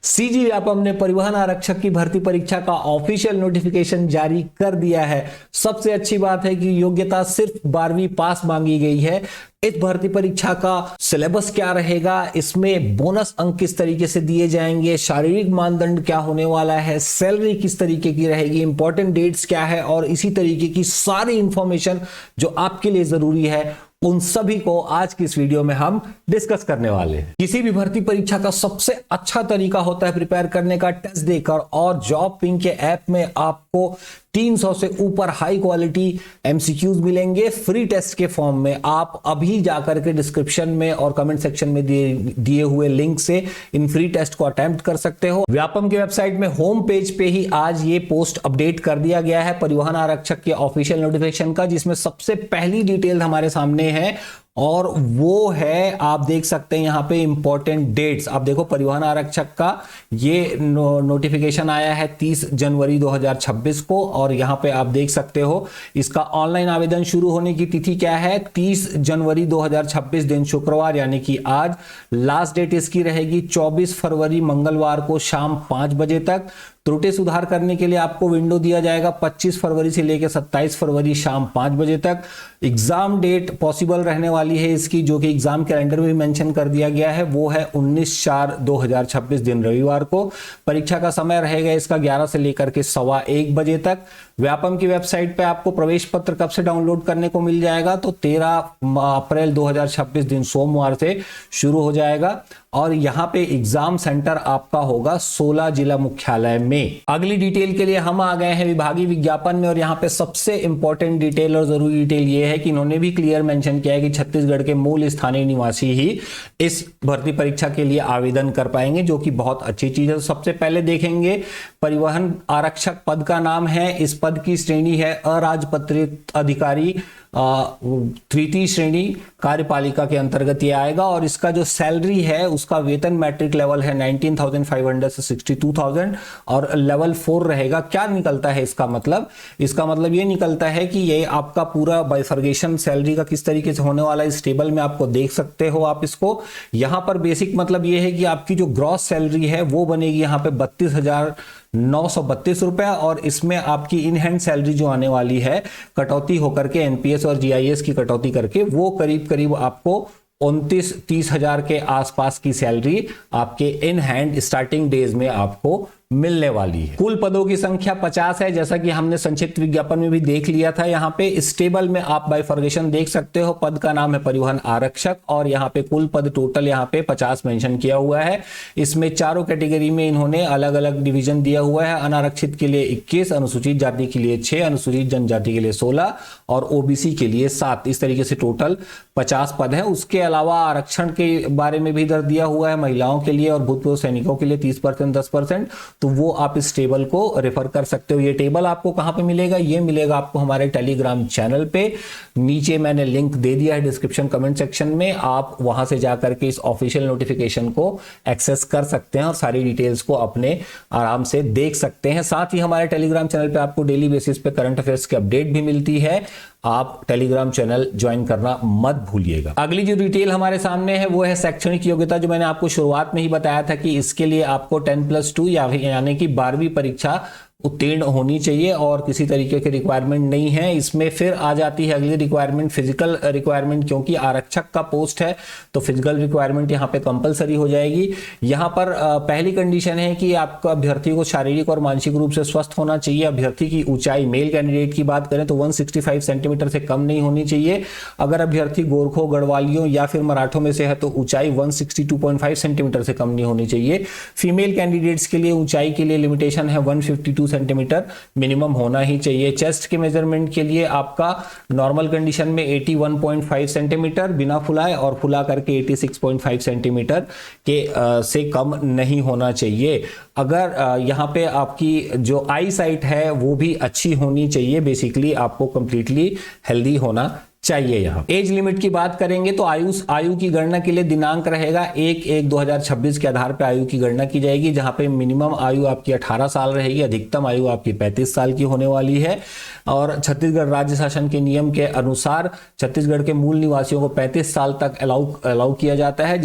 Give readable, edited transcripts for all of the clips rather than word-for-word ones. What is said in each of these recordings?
CG Vyapam ने परिवहन आरक्षक की भर्ती परीक्षा का ऑफिशियल नोटिफिकेशन जारी कर दिया है। सबसे अच्छी बात है कि योग्यता सिर्फ 12वीं पास मांगी गई है। इस भर्ती परीक्षा का सिलेबस क्या रहेगा, इसमें बोनस अंक किस तरीके से दिए जाएंगे, शारीरिक मानदंड क्या होने वाला है, सैलरी किस तरीके की रहेगी, इंपॉर्टेंट डेट्स क्या है और इसी तरीके की सारी इंफॉर्मेशन जो आपके लिए जरूरी है, उन सभी को आज की इस वीडियो में हम डिस्कस करने वाले हैं। किसी भी भर्ती परीक्षा का सबसे अच्छा तरीका होता है प्रिपेयर करने का टेस्ट देकर, और जॉब पिंक के ऐप में आपको 300 से ऊपर हाई क्वालिटी एमसीक्यूज मिलेंगे फ्री टेस्ट के फॉर्म में। आप अभी जाकर के डिस्क्रिप्शन में और कमेंट सेक्शन में दिए हुए लिंक से इन फ्री टेस्ट को अटेम्प्ट कर सकते हो। व्यापम की वेबसाइट में होम पेज पे ही आज ये पोस्ट अपडेट कर दिया गया है परिवहन आरक्षक के ऑफिशियल नोटिफिकेशन का, जिसमें सबसे पहली डिटेल हमारे सामने है और वो है, आप देख सकते हैं यहां पे इंपॉर्टेंट डेट्स। आप देखो परिवहन आरक्षक का ये नोटिफिकेशन आया है 30 जनवरी 2026 को, और यहां पे आप देख सकते हो इसका ऑनलाइन आवेदन शुरू होने की तिथि क्या है, 30 जनवरी 2026 दिन शुक्रवार यानी कि आज। लास्ट डेट इसकी रहेगी 24 फरवरी मंगलवार को शाम 5 बजे तक। त्रुटि सुधार करने के लिए आपको विंडो दिया जाएगा 25 फरवरी से लेकर 27 फरवरी शाम 5 बजे तक। एग्जाम डेट पॉसिबल रहने वाली है इसकी, जो कि एग्जाम कैलेंडर में मेंशन कर दिया गया है, वो है 19/4/2026 दिन रविवार को। परीक्षा का समय रहेगा इसका 11 से लेकर के 1:15 बजे तक। व्यापम की वेबसाइट पे आपको प्रवेश पत्र कब से डाउनलोड करने को मिल जाएगा, तो 13 अप्रैल 2026 दिन सोमवार से शुरू हो जाएगा, और यहां पे एग्जाम सेंटर आपका होगा 16 जिला मुख्यालय में। अगली डिटेल के लिए हम आ गए हैं विभागीय विज्ञापन में, और यहां पे सबसे इंपॉर्टेंट डिटेल और जरूरी डिटेल ये है कि इन्होंने भी क्लियर मेंशन किया है कि छत्तीसगढ़ के मूल स्थानीय निवासी ही इस भर्ती परीक्षा के लिए आवेदन कर पाएंगे, जो कि बहुत अच्छी चीज है। सबसे पहले देखेंगे परिवहन आरक्षक पद का नाम है। इस पद की श्रेणी है अराजपत्रित अधिकारी, तृतीय श्रेणी कार्यपालिका के अंतर्गत ये आएगा, और इसका जो सैलरी है उसका वेतन मैट्रिक लेवल है 19,500 से 62,000 और लेवल 4 रहेगा। क्या निकलता है इसका मतलब? इसका मतलब ये निकलता है कि ये आपका पूरा बाइफर्गेशन सैलरी का किस तरीके से होने वाला है, इस टेबल में आपको देख सकते हो आप इसको। यहां पर बेसिक मतलब ये है कि आपकी जो ग्रॉस सैलरी है वो बनेगी यहाँ पे 32,932 रुपए, और इसमें आपकी इन हैंड सैलरी जो आने वाली है कटौती होकर के एनपीएस और जीआईएस की कटौती करके वो करीब करीब आपको 29-30 हजार के आसपास की सैलरी आपके इन हैंड स्टार्टिंग डेज में आपको मिलने वाली है। कुल पदों की संख्या 50 है, जैसा कि हमने संक्षिप्त विज्ञापन में भी देख लिया था। यहाँ पे इस टेबल में आप बाइफर्गेशन देख सकते हो। पद का नाम है परिवहन आरक्षक, और यहाँ पे कुल पद टोटल यहाँ पे 50 मेंशन किया हुआ है। इसमें चारों कैटेगरी में इन्होंने अलग अलग डिवीजन दिया हुआ है। अनारक्षित के लिए 21, अनुसूचित जाति के लिए 6, अनुसूचित जनजाति के लिए 16 और ओबीसी के लिए 7। इस तरीके से टोटल 50 पद है। उसके अलावा आरक्षण के बारे में भी इधर दिया हुआ है, महिलाओं के लिए और भूतपूर्व सैनिकों के लिए 30%, 10%। तो वो आप इस टेबल को रेफर कर सकते हो। ये टेबल आपको कहां पे मिलेगा? ये मिलेगा आपको हमारे टेलीग्राम चैनल पे। नीचे मैंने लिंक दे दिया है डिस्क्रिप्शन कमेंट सेक्शन में, आप वहां से जाकर के इस ऑफिशियल नोटिफिकेशन को एक्सेस कर सकते हैं और सारी डिटेल्स को अपने आराम से देख सकते हैं। साथ ही हमारे टेलीग्राम चैनल पे आपको डेली बेसिस पे करंट अफेयर्स की अपडेट भी मिलती है। आप टेलीग्राम चैनल ज्वाइन करना मत भूलिएगा। अगली जो डिटेल हमारे सामने है वो है शैक्षणिक योग्यता, जो मैंने आपको शुरुआत में ही बताया था कि इसके लिए आपको 10+2 यानी कि 12वीं परीक्षा उत्तीर्ण होनी चाहिए और किसी तरीके की रिक्वायरमेंट नहीं है। इसमें फिर आ जाती है अगली रिक्वायरमेंट, फिजिकल रिक्वायरमेंट, क्योंकि आरक्षक का पोस्ट है तो फिजिकल रिक्वायरमेंट यहाँ पे कंपलसरी हो जाएगी। यहाँ पर पहली कंडीशन है कि आपका अभ्यर्थी को शारीरिक और मानसिक रूप से स्वस्थ होना चाहिए। अभ्यर्थी की ऊंचाई, मेल कैंडिडेट की बात करें तो 165 सेंटीमीटर से कम नहीं होनी चाहिए। अगर अभ्यर्थी गोरखों, गढ़वालियों या फिर मराठों में से है तो ऊंचाई 162.5 सेंटीमीटर से कम नहीं होनी चाहिए। फीमेल कैंडिडेट्स के लिए ऊंचाई के लिए लिमिटेशन है 152 सेंटीमीटर मिनिमम होना ही चाहिए। चेस्ट के मेजरमेंट के लिए आपका नॉर्मल कंडीशन में 81.5 सेंटीमीटर बिना फुलाए और फुला करके 86.5 सेंटीमीटर के से कम नहीं होना चाहिए। अगर यहाँ पे आपकी जो आई साइट है वो भी अच्छी होनी चाहिए। बेसिकली आपको कंप्लीटली हेल्दी होना चाहिए। यहाँ एज लिमिट की बात करेंगे तो आयु की गणना के लिए दिनांक रहेगा 1/1/2026 के आधार पर आयु की गणना की जाएगी, जहां पे मिनिमम आयु आपकी 18 साल रहेगी, अधिकतम आयु आपकी 35 साल की होने वाली है। और छत्तीसगढ़ राज्य शासन के नियम के अनुसार छत्तीसगढ़ के मूल निवासियों को 35 साल तक अलाउ किया जाता है,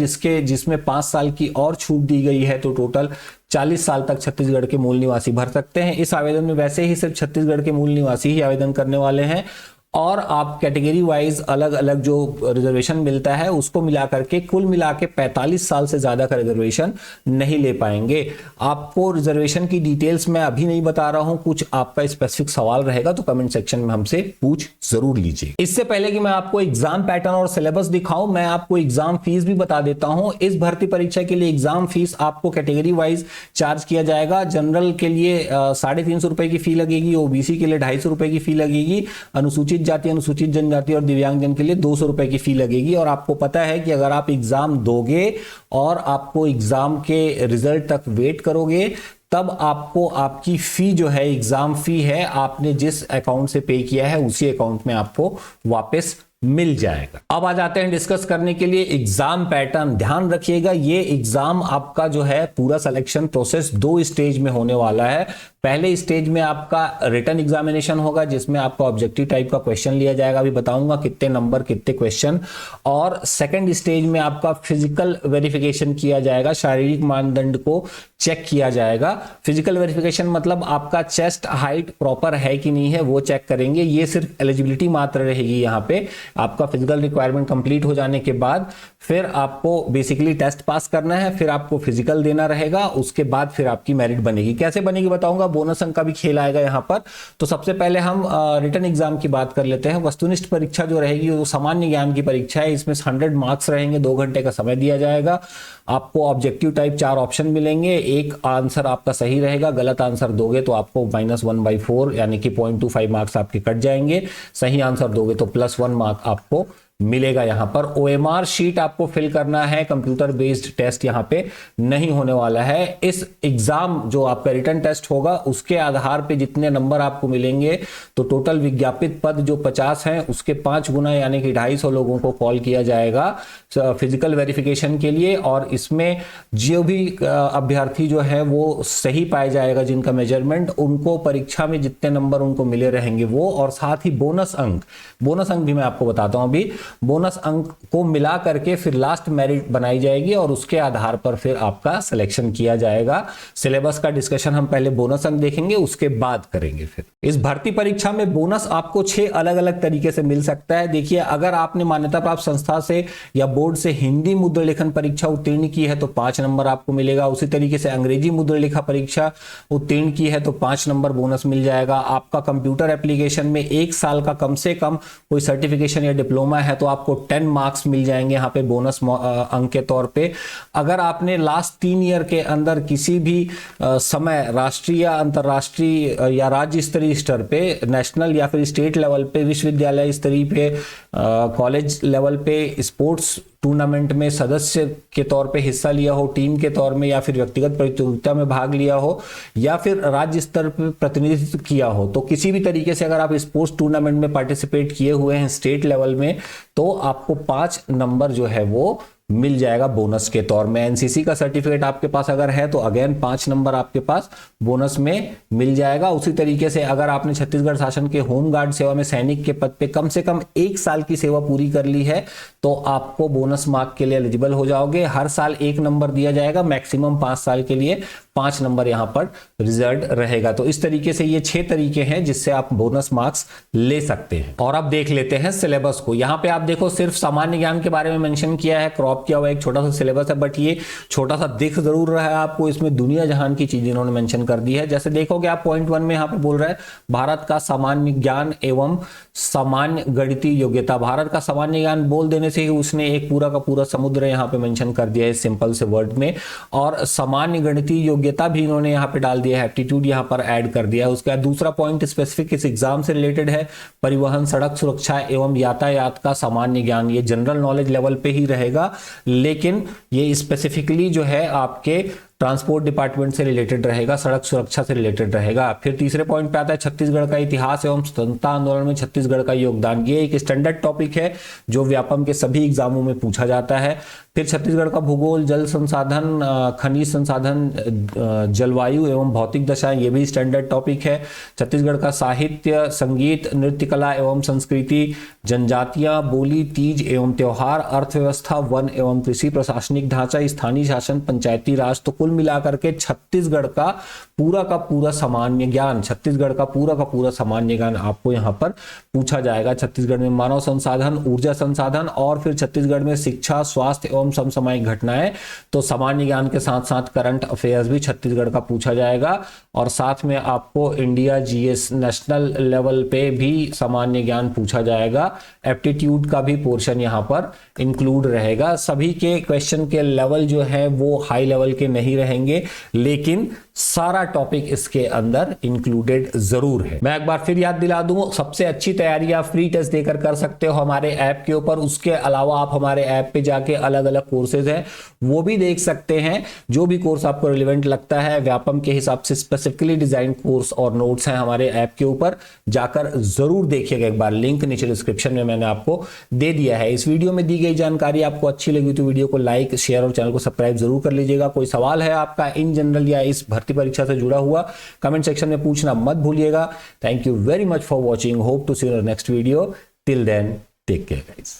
जिसमें 5 साल की और छूट दी गई है, तो टोटल 40 साल तक छत्तीसगढ़ के मूल निवासी भर सकते हैं। इस आवेदन में वैसे ही सिर्फ छत्तीसगढ़ के मूल निवासी ही आवेदन करने वाले हैं और आप कैटेगरी वाइज अलग अलग जो रिजर्वेशन मिलता है उसको मिला करके कुल मिला के 45 साल से ज्यादा का रिजर्वेशन नहीं ले पाएंगे। आपको रिजर्वेशन की डिटेल्स मैं अभी नहीं बता रहा हूं, कुछ आपका स्पेसिफिक सवाल रहेगा तो कमेंट सेक्शन में हमसे पूछ जरूर लीजिए। इससे पहले कि मैं आपको एग्जाम पैटर्न और सिलेबस दिखाऊं, मैं आपको एग्जाम फीस भी बता देता हूं। इस भर्ती परीक्षा के लिए एग्जाम फीस आपको कैटेगरी वाइज चार्ज किया जाएगा। जनरल के लिए 350 रुपए की फी लगेगी, ओबीसी के लिए 250 रुपए की फी लगेगी, अनुसूचित जाति, अनुसूचित जनजाति और दिव्यांगजन के लिए 200 रुपए की फी लगेगी। और आपको पता है कि अगर आप एग्जाम दोगे और आपको एग्जाम के रिजल्ट तक वेट करोगे तब आपको आपकी फी जो है, एग्जाम फी है, आपने जिस अकाउंट से पे किया है उसी अकाउंट में आपको वापस मिल जाएगा। अब आ जाते हैं डिस्कस करने के लिए एग्जाम पैटर्न। ध्यान रखिएगा ये एग्जाम आपका जो है पूरा सिलेक्शन प्रोसेस 2 स्टेज में होने वाला है। पहले स्टेज में आपका रिटन एग्जामिनेशन होगा जिसमें आपका ऑब्जेक्टिव टाइप का क्वेश्चन लिया जाएगा, अभी बताऊंगा कितने नंबर कितने क्वेश्चन। और सेकंड स्टेज में आपका फिजिकल वेरिफिकेशन किया जाएगा, शारीरिक मानदंड को चेक किया जाएगा। फिजिकल वेरिफिकेशन मतलब आपका चेस्ट हाइट प्रॉपर है कि नहीं है वो चेक करेंगे। ये सिर्फ एलिजिबिलिटी मात्र रहेगी। यहाँ पे आपका फिजिकल रिक्वायरमेंट कंप्लीट हो जाने के बाद फिर आपको बेसिकली टेस्ट पास करना है, फिर आपको फिजिकल देना रहेगा, उसके बाद फिर आपकी मेरिट बनेगी। कैसे बनेगी बताऊंगा, बोनस अंक का भी खेल आएगा यहाँ पर। तो सबसे पहले हम रिटन एग्जाम की बात कर लेते हैं। वस्तुनिष्ठ परीक्षा जो रहेगी वो सामान्य ज्ञान की परीक्षा है। इसमें 100 मार्क्स रहेंगे, 2 घंटे का समय दिया जाएगा। आपको ऑब्जेक्टिव टाइप 4 ऑप्शन मिलेंगे, एक आंसर आपका सही रहेगा, गलत आंसर दोगे तो आपको -1/4 यानी कि 0.25 मार्क्स आपके कट जाएंगे, सही आंसर दोगे तो +1 मार्क आपको मिलेगा। यहां पर ओएमआर शीट आपको फिल करना है, कंप्यूटर बेस्ड टेस्ट यहां पे नहीं होने वाला है। इस एग्जाम जो आपका रिटन टेस्ट होगा उसके आधार पे जितने नंबर आपको मिलेंगे तो टोटल विज्ञापित पद जो 50 हैं उसके 5 गुना यानी कि 250 लोगों को कॉल किया जाएगा फिजिकल वेरिफिकेशन के लिए। और इसमें जो भी अभ्यर्थी जो है वो सही पाया जाएगा, जिनका मेजरमेंट, उनको परीक्षा में जितने नंबर उनको मिले रहेंगे वो, और साथ ही बोनस अंक भी मैं आपको बताता हूं अभी। बोनस अंक को मिला करके फिर लास्ट मेरिट बनाई जाएगी और उसके आधार पर फिर आपका सिलेक्शन किया जाएगा। सिलेबस का डिस्कशन हम पहले बोनस अंक देखेंगे उसके बाद करेंगे। फिर इस भर्ती परीक्षा में बोनस आपको 6 अलग अलग तरीके से मिल सकता है। देखिए, अगर आपने मान्यता प्राप्त संस्था से या बोर्ड से हिंदी मुद्रा लेखन परीक्षा उत्तीर्ण की है तो 5 नंबर आपको मिलेगा। उसी तरीके से अंग्रेजी मुद्रा लेखा परीक्षा उत्तीर्ण की है तो 5 नंबर बोनस मिल जाएगा। आपका कंप्यूटर एप्लीकेशन में 1 साल का कम से कम कोई सर्टिफिकेशन या डिप्लोमा है तो आपको 10 मार्क्स मिल जाएंगे यहाँ पे बोनस अंक के तौर पे। अगर आपने लास्ट 3 ईयर के अंदर किसी भी समय राष्ट्रीय या अंतरराष्ट्रीय या राज्य स्तरीय स्तर पे, नेशनल या फिर स्टेट लेवल पे, विश्वविद्यालय स्तरीय पे, कॉलेज लेवल पे स्पोर्ट्स टूर्नामेंट में सदस्य के तौर पे हिस्सा लिया हो, टीम के तौर में, या फिर व्यक्तिगत प्रतियोगिता में भाग लिया हो, या फिर राज्य स्तर पर प्रतिनिधित्व किया हो, तो किसी भी तरीके से अगर आप स्पोर्ट्स टूर्नामेंट में पार्टिसिपेट किए हुए हैं स्टेट लेवल में तो आपको 5 नंबर जो है वो मिल जाएगा बोनस के तौर में। एनसीसी का सर्टिफिकेट आपके पास अगर है तो अगेन 5 नंबर आपके पास बोनस में मिल जाएगा। उसी तरीके से अगर आपने छत्तीसगढ़ शासन के होमगार्ड सेवा में सैनिक के पद पे कम से कम 1 साल की सेवा पूरी कर ली है तो आपको बोनस मार्क के लिए एलिजिबल हो जाओगे। हर साल 1 नंबर दिया जाएगा, मैक्सिमम 5 साल के लिए 5 नंबर यहां पर रिजर्व रहेगा। तो इस तरीके से ये 6 तरीके हैं जिससे आप बोनस मार्क्स ले सकते हैं। और अब देख लेते हैं सिलेबस को। यहां पे आप देखो सिर्फ सामान्य ज्ञान के बारे में मेंशन किया है, क्रॉप किया हुआ एक छोटा सा सिलेबस है, बट ये छोटा सा दिख जरूर रहा है आपको, इसमें दुनिया जहान की चीजें इन्होंने मेंशन कर दी है। जैसे देखोगे आप पॉइंट 1 में यहां पे बोल रहा है भारत का सामान्य ज्ञान एवं सामान्य गणितीय योग्यता। भारत का सामान्य ज्ञान बोल देने से ही उसने एक पूरा का पूरा समुद्र यहां पे मेंशन कर दिया है सिंपल से वर्ड में। और सामान्य गणितीय योग्यता भी इन्होंने यहां पे डाल दिया है, एप्टीट्यूड यहां पर ऐड कर दिया है। उसके बाद दूसरा पॉइंट स्पेसिफिक इस एग्जाम से रिलेटेड है, परिवहन, सड़क सुरक्षा एवं यातायात का सामान्य ज्ञान। ये जनरल नॉलेज लेवल पे ही रहेगा, लेकिन ये स्पेसिफिकली जो है आपके ट्रांसपोर्ट डिपार्टमेंट से रिलेटेड रहेगा, सड़क सुरक्षा से रिलेटेड रहेगा। फिर तीसरे पॉइंट पे आता है छत्तीसगढ़ का इतिहास एवं स्वतंत्रता आंदोलन में छत्तीसगढ़ का योगदान। ये एक स्टैंडर्ड टॉपिक है जो व्यापम के सभी एग्जामों में पूछा जाता है। फिर छत्तीसगढ़ का भूगोल, जल संसाधन, खनिज संसाधन, जलवायु एवं भौतिक दशा, ये भी स्टैंडर्ड टॉपिक है। छत्तीसगढ़ का साहित्य, संगीत, नृत्य कला एवं संस्कृति, जनजातियां, बोली, तीज एवं त्योहार, अर्थव्यवस्था, वन एवं कृषि, प्रशासनिक ढांचा, स्थानीय शासन, पंचायती राज। तो कुल मिलाकर के छत्तीसगढ़ का पूरा सामान्य ज्ञान, छत्तीसगढ़ का पूरा सामान्य ज्ञान आपको यहाँ पर पूछा जाएगा। छत्तीसगढ़ में मानव संसाधन, ऊर्जा संसाधन और फिर छत्तीसगढ़ में शिक्षा, स्वास्थ्य एवं समसामयिक घटनाएं। तो सामान्य ज्ञान के साथ साथ करंट अफेयर्स भी छत्तीसगढ़ का पूछा जाएगा और साथ में आपको इंडिया जीएस नेशनल लेवल पे भी सामान्य ज्ञान पूछा जाएगा। एप्टीट्यूड का भी पोर्शन यहाँ पर इंक्लूड रहेगा। सभी के क्वेश्चन के लेवल जो है वो हाई लेवल के नहीं रहेंगे, लेकिन सारा टॉपिक इसके अंदर इंक्लूडेड जरूर है। मैं एक बार फिर याद दिला दूं, सबसे अच्छी तैयारी आप फ्री टेस्ट देकर कर सकते हो हमारे ऐप के ऊपर। उसके अलावा आप हमारे ऐप पे जाके अलग अलग कोर्सेज हैं वो भी देख सकते हैं। जो भी कोर्स आपको रिलेवेंट लगता है, व्यापम के हिसाब से स्पेसिफिकली डिजाइन कोर्स और नोट्स हैं हमारे ऐप के ऊपर, जाकर जरूर देखिएगा एक बार। लिंक नीचे डिस्क्रिप्शन में मैंने आपको दे दिया है। इस वीडियो में दी गई जानकारी आपको अच्छी लगी तो वीडियो को लाइक, शेयर और चैनल को सब्सक्राइब जरूर कर लीजिएगा। कोई सवाल है आपका इन जनरल या इस भर्ती परीक्षा से जुड़ा हुआ, कमेंट सेक्शन में पूछना मत भूलिएगा। Thank you very much for watching, hope to see you in next video. Till then take care guys.